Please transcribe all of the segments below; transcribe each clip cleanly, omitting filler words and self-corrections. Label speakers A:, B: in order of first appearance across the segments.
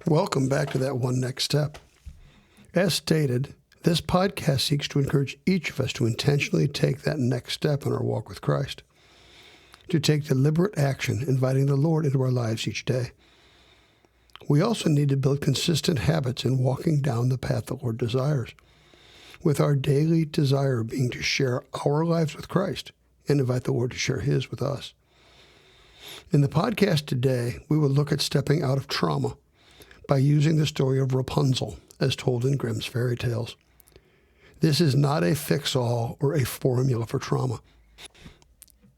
A: Welcome back to that one next step. As stated, this podcast seeks to encourage each of us to intentionally take that next step in our walk with Christ, to take deliberate action, inviting the Lord into our lives each day. We also need to build consistent habits in walking down the path the Lord desires, with our daily desire being to share our lives with Christ and invite the Lord to share His with us. In the podcast today, we will look at stepping out of trauma by using the story of Rapunzel as told in Grimm's fairy tales. This is not a fix-all or a formula for trauma.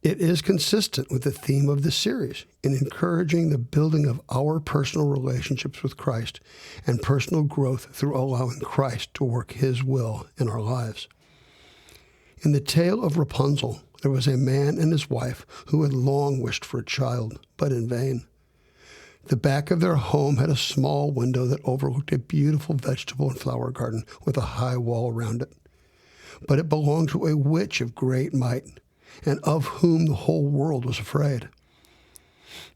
A: It is consistent with the theme of this series in encouraging the building of our personal relationships with Christ and personal growth through allowing Christ to work His will in our lives. In the tale of Rapunzel, there was a man and his wife who had long wished for a child, but in vain. The back of their home had a small window that overlooked a beautiful vegetable and flower garden with a high wall around it. But it belonged to a witch of great might, and of whom the whole world was afraid.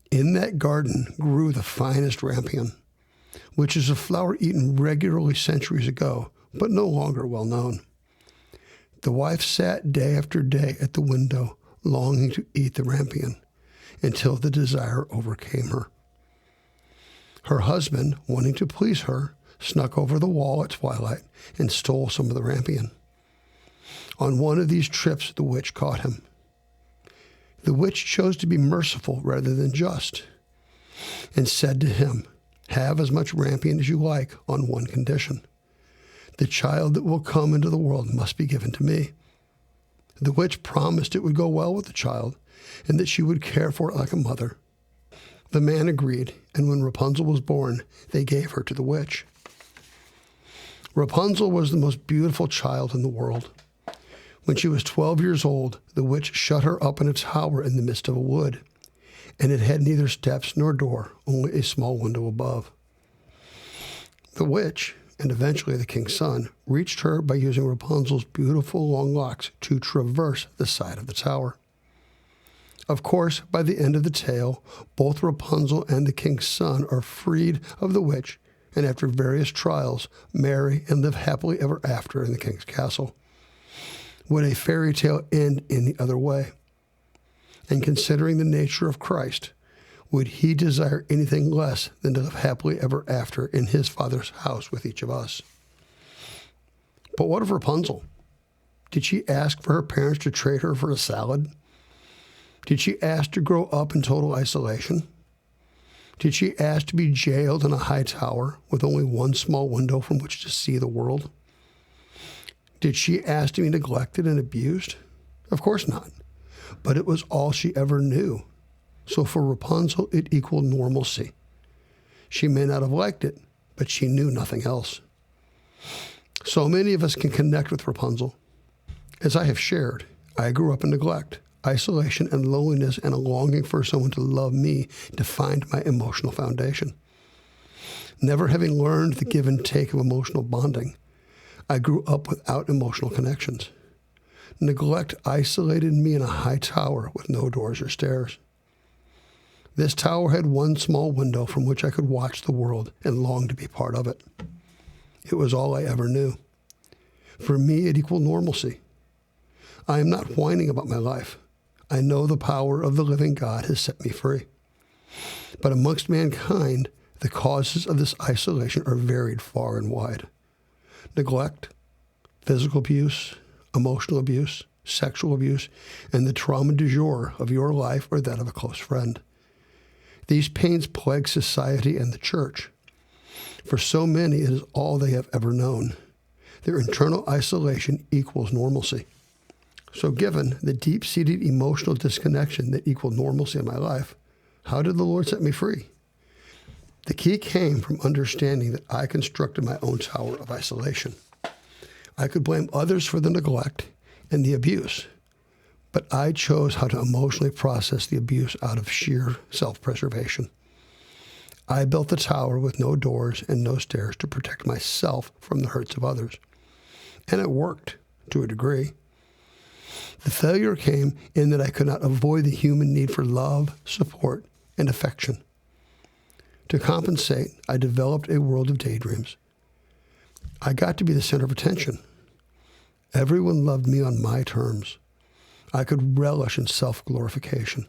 A: In that garden grew the finest rampion, which is a flower eaten regularly centuries ago, but no longer well known. The wife sat day after day at the window, longing to eat the rampion, until the desire overcame her. Her husband, wanting to please her, snuck over the wall at twilight and stole some of the rampion. On one of these trips, the witch caught him. The witch chose to be merciful rather than just, and said to him, "Have as much rampion as you like on one condition. The child that will come into the world must be given to me." The witch promised it would go well with the child, and that she would care for it like a mother. The man agreed, and when Rapunzel was born, they gave her to the witch. Rapunzel was the most beautiful child in the world. When she was 12 years old, the witch shut her up in a tower in the midst of a wood, and it had neither steps nor door, only a small window above. The witch, and eventually the king's son, reached her by using Rapunzel's beautiful long locks to traverse the side of the tower. Of course, by the end of the tale, both Rapunzel and the king's son are freed of the witch, and after various trials, marry and live happily ever after in the king's castle. Would a fairy tale end any other way? And considering the nature of Christ, would He desire anything less than to live happily ever after in His Father's house with each of us? But what of Rapunzel? Did she ask for her parents to trade her for a salad? Did she ask to grow up in total isolation? Did she ask to be jailed in a high tower with only one small window from which to see the world? Did she ask to be neglected and abused? Of course not. But it was all she ever knew. So for Rapunzel, it equaled normalcy. She may not have liked it, but she knew nothing else. So many of us can connect with Rapunzel. As I have shared, I grew up in neglect. Isolation and loneliness and a longing for someone to love me defined my emotional foundation. Never having learned the give and take of emotional bonding, I grew up without emotional connections. Neglect isolated me in a high tower with no doors or stairs. This tower had one small window from which I could watch the world and long to be part of it. It was all I ever knew. For me, it equaled normalcy. I am not whining about my life. I know the power of the living God has set me free. But amongst mankind, the causes of this isolation are varied far and wide. Neglect, physical abuse, emotional abuse, sexual abuse, and the trauma du jour of your life or that of a close friend. These pains plague society and the church. For so many, it is all they have ever known. Their internal isolation equals normalcy. So given the deep-seated emotional disconnection that equaled normalcy in my life, how did the Lord set me free? The key came from understanding that I constructed my own tower of isolation. I could blame others for the neglect and the abuse, but I chose how to emotionally process the abuse out of sheer self-preservation. I built the tower with no doors and no stairs to protect myself from the hurts of others. And it worked, to a degree. The failure came in that I could not avoid the human need for love, support, and affection. To compensate, I developed a world of daydreams. I got to be the center of attention. Everyone loved me on my terms. I could relish in self-glorification.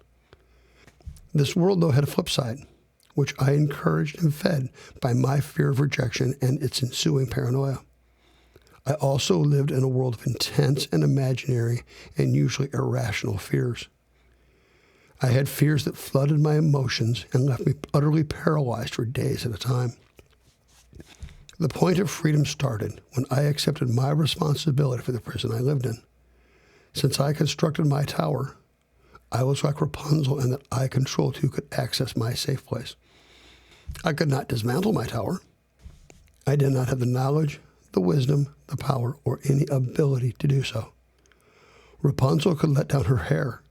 A: This world, though, had a flip side, which I encouraged and fed by my fear of rejection and its ensuing paranoia. I also lived in a world of intense and imaginary and usually irrational fears. I had fears that flooded my emotions and left me utterly paralyzed for days at a time. The point of freedom started when I accepted my responsibility for the prison I lived in. Since I constructed my tower, I was like Rapunzel in that I controlled who could access my safe place. I could not dismantle my tower. I did not have the knowledge, the wisdom, the power, or any ability to do so. Rapunzel could let down her hair.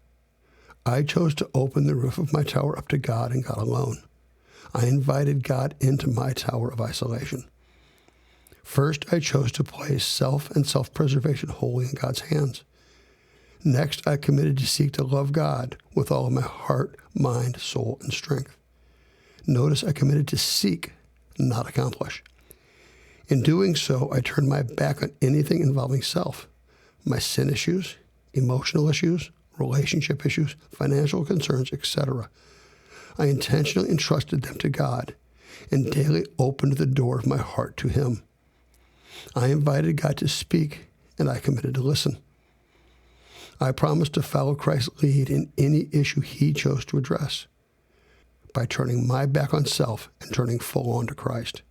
A: I chose to open the roof of my tower up to God and God alone. I invited God into my tower of isolation. First, I chose to place self and self-preservation wholly in God's hands. Next, I committed to seek to love God with all of my heart, mind, soul, and strength. Notice I committed to seek, not accomplish. In doing so, I turned my back on anything involving self, my sin issues, emotional issues, relationship issues, financial concerns, etc. I intentionally entrusted them to God and daily opened the door of my heart to Him. I invited God to speak, and I committed to listen. I promised to follow Christ's lead in any issue He chose to address by turning my back on self and turning full on to Christ.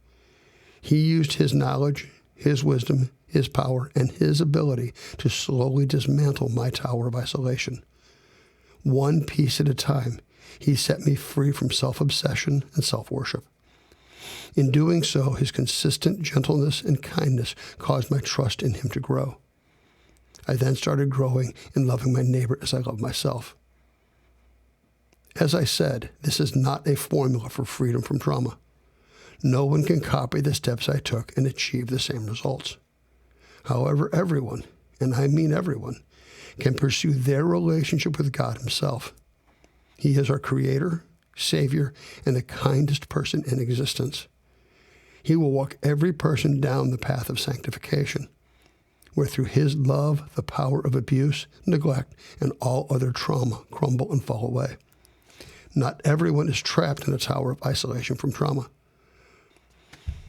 A: He used His knowledge, His wisdom, His power, and His ability to slowly dismantle my tower of isolation. One piece at a time, He set me free from self-obsession and self-worship. In doing so, His consistent gentleness and kindness caused my trust in Him to grow. I then started growing in loving my neighbor as I love myself. As I said, this is not a formula for freedom from trauma. No one can copy the steps I took and achieve the same results. However, everyone, and I mean everyone, can pursue their relationship with God Himself. He is our Creator, Savior, and the kindest person in existence. He will walk every person down the path of sanctification, where through His love, the power of abuse, neglect, and all other trauma crumble and fall away. Not everyone is trapped in a tower of isolation from trauma.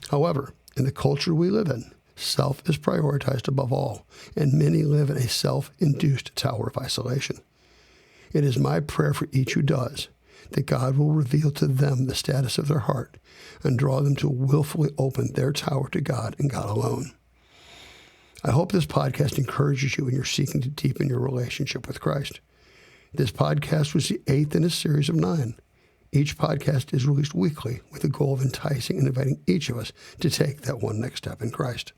A: However, in the culture we live in, self is prioritized above all, and many live in a self-induced tower of isolation. It is my prayer for each who does that God will reveal to them the status of their heart and draw them to willfully open their tower to God and God alone. I hope this podcast encourages you in your seeking to deepen your relationship with Christ. This podcast was the 8th in a series of 9. Each podcast is released weekly with the goal of enticing and inviting each of us to take that one next step in Christ.